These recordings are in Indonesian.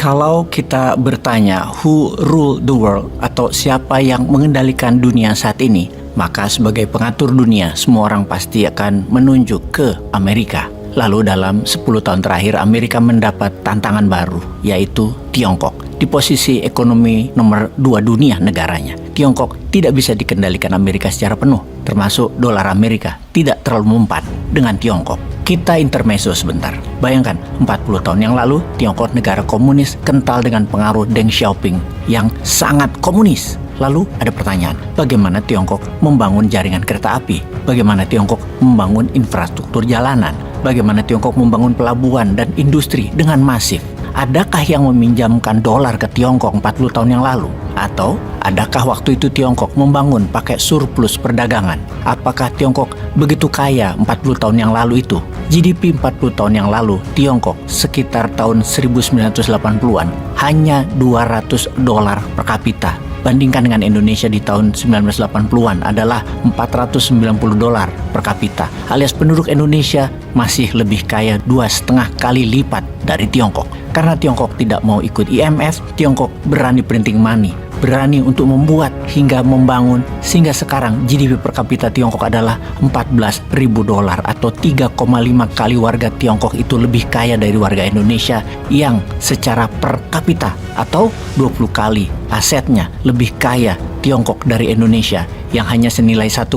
Kalau kita bertanya who rule the world atau siapa yang mengendalikan dunia saat ini, maka sebagai pengatur dunia, semua orang pasti akan menunjuk ke Amerika. Lalu dalam 10 tahun terakhir Amerika mendapat tantangan baru, yaitu Tiongkok. Di posisi ekonomi nomor 2 dunia negaranya, Tiongkok tidak bisa dikendalikan Amerika secara penuh, termasuk dolar Amerika tidak terlalu mempan dengan Tiongkok. Kita intermezzo sebentar. Bayangkan, 40 tahun yang lalu, Tiongkok negara komunis kental dengan pengaruh Deng Xiaoping yang sangat komunis. Lalu ada pertanyaan, bagaimana Tiongkok membangun jaringan kereta api? Bagaimana Tiongkok membangun infrastruktur jalanan? Bagaimana Tiongkok membangun pelabuhan dan industri dengan masif? Adakah yang meminjamkan dolar ke Tiongkok 40 tahun yang lalu? Atau adakah waktu itu Tiongkok membangun pakai surplus perdagangan? Apakah Tiongkok begitu kaya 40 tahun yang lalu itu? GDP 40 tahun yang lalu Tiongkok sekitar tahun 1980-an hanya $200 per kapita. Bandingkan dengan Indonesia di tahun 1980-an adalah $490 per kapita. Alias penduduk Indonesia masih lebih kaya 2,5 kali lipat dari Tiongkok. Karena Tiongkok tidak mau ikut IMF, Tiongkok berani printing money, berani untuk membuat hingga membangun, sehingga sekarang GDP per kapita Tiongkok adalah $14.000 atau 3,5 kali warga Tiongkok itu lebih kaya dari warga Indonesia yang secara per kapita, atau 20 kali asetnya lebih kaya Tiongkok dari Indonesia yang hanya senilai 1,1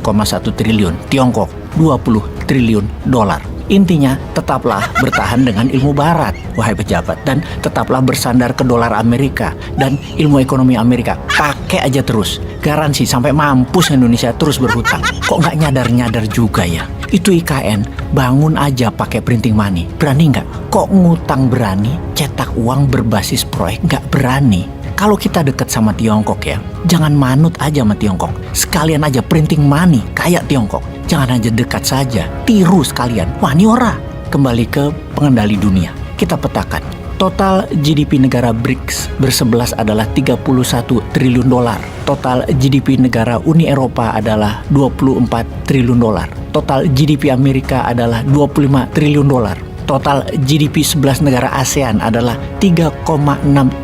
triliun. Tiongkok 20 triliun dolar. Intinya, tetaplah bertahan dengan ilmu barat, wahai pejabat, dan tetaplah bersandar ke dolar Amerika dan ilmu ekonomi Amerika. Pakai aja terus. Garansi sampai mampus Indonesia terus berhutang. Kok nggak nyadar-nyadar juga ya? Itu IKN, bangun aja pakai printing money. Berani nggak? Kok ngutang berani, cetak uang berbasis proyek nggak berani? Kalau kita deket sama Tiongkok ya, jangan manut aja sama Tiongkok. Sekalian aja printing money kayak Tiongkok. Jangan aja dekat saja, tiru sekalian. Wah, ini ora. Kembali ke pengendali dunia. Kita petakan. Total GDP negara BRICS bersebelas adalah 31 triliun dolar. Total GDP negara Uni Eropa adalah 24 triliun dolar. Total GDP Amerika adalah 25 triliun dolar. Total GDP 11 negara ASEAN adalah 3,6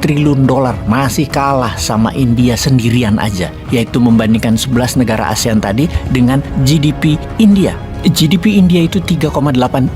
triliun dolar. Masih kalah sama India sendirian aja, yaitu membandingkan 11 negara ASEAN tadi dengan GDP India. GDP India itu 3,8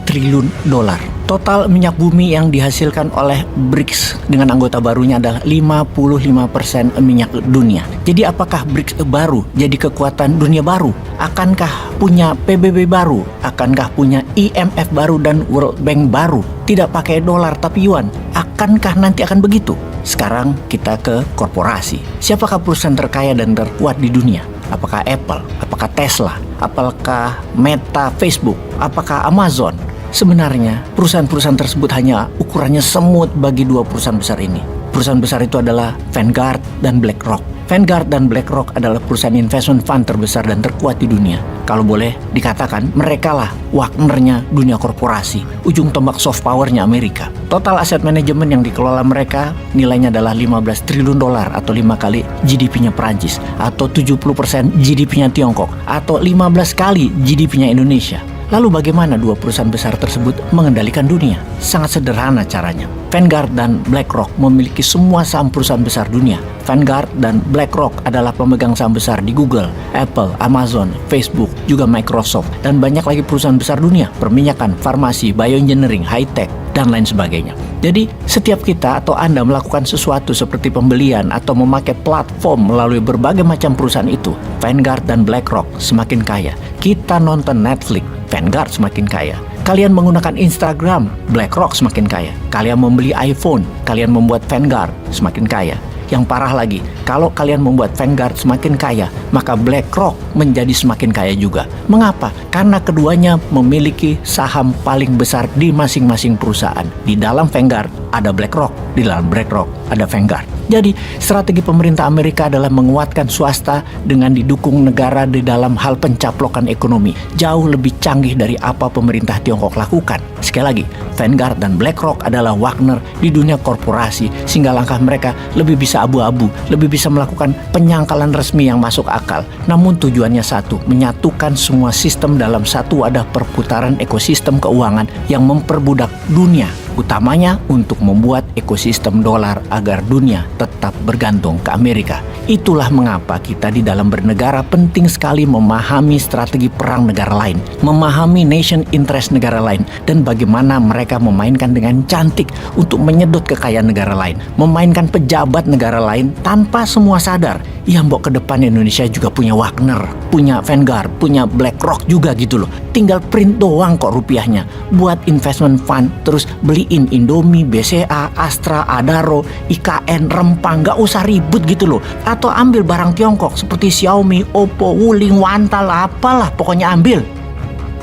triliun dolar. Total minyak bumi yang dihasilkan oleh BRICS dengan anggota barunya adalah 55% minyak dunia. Jadi apakah BRICS baru jadi kekuatan dunia baru? Akankah punya PBB baru? Akankah punya IMF baru dan World Bank baru? Tidak pakai dolar tapi yuan. Akankah nanti akan begitu? Sekarang kita ke korporasi. Siapakah perusahaan terkaya dan terkuat di dunia? Apakah Apple? Apakah Tesla? Apakah Meta, Facebook? Apakah Amazon? Sebenarnya perusahaan-perusahaan tersebut hanya ukurannya semut bagi dua perusahaan besar ini. Perusahaan besar itu adalah Vanguard dan BlackRock. Vanguard dan BlackRock adalah perusahaan investment fund terbesar dan terkuat di dunia. Kalau boleh dikatakan, mereka lah Wagnernya dunia korporasi, ujung tombak soft powernya Amerika. Total aset manajemen yang dikelola mereka nilainya adalah 15 triliun dolar atau 5 kali GDP-nya Perancis, atau 70% GDP-nya Tiongkok, atau 15 kali GDP-nya Indonesia. Lalu bagaimana dua perusahaan besar tersebut mengendalikan dunia? Sangat sederhana caranya. Vanguard dan BlackRock memiliki semua saham perusahaan besar dunia. Vanguard dan BlackRock adalah pemegang saham besar di Google, Apple, Amazon, Facebook, juga Microsoft, dan banyak lagi perusahaan besar dunia, perminyakan, farmasi, bioengineering, high-tech, dan lain sebagainya. Jadi, setiap kita atau Anda melakukan sesuatu seperti pembelian atau memakai platform melalui berbagai macam perusahaan itu, Vanguard dan BlackRock semakin kaya. Kita nonton Netflix, Vanguard semakin kaya. Kalian menggunakan Instagram, BlackRock semakin kaya. Kalian membeli iPhone, kalian membuat Vanguard semakin kaya. Yang parah lagi, kalau kalian membuat Vanguard semakin kaya, maka BlackRock menjadi semakin kaya juga. Mengapa? Karena keduanya memiliki saham paling besar di masing-masing perusahaan. Di dalam Vanguard ada BlackRock, di dalam BlackRock ada Vanguard. Jadi, strategi pemerintah Amerika adalah menguatkan swasta dengan didukung negara di dalam hal pencaplokan ekonomi. Jauh lebih canggih dari apa pemerintah Tiongkok lakukan. Sekali lagi, Vanguard dan BlackRock adalah Wagner di dunia korporasi, sehingga langkah mereka lebih bisa abu-abu, lebih bisa melakukan penyangkalan resmi yang masuk akal. Namun tujuannya satu, menyatukan semua sistem dalam satu wadah perputaran ekosistem keuangan yang memperbudak dunia Utamanya untuk membuat ekosistem dolar agar dunia tetap bergantung ke Amerika. Itulah mengapa kita di dalam bernegara penting sekali memahami strategi perang negara lain, memahami nation interest negara lain, dan bagaimana mereka memainkan dengan cantik untuk menyedot kekayaan negara lain, memainkan pejabat negara lain tanpa semua sadar. Ya mbok ke depan Indonesia juga punya Wagner, punya Vanguard, punya BlackRock juga gitu loh. Tinggal print doang kok rupiahnya, buat investment fund, terus beliin Indomie, BCA, Astra, Adaro, IKN, Rempang, gak usah ribut gitu loh. Atau ambil barang Tiongkok seperti Xiaomi, Oppo, Wuling, Wantal, apalah pokoknya ambil.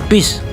Peace.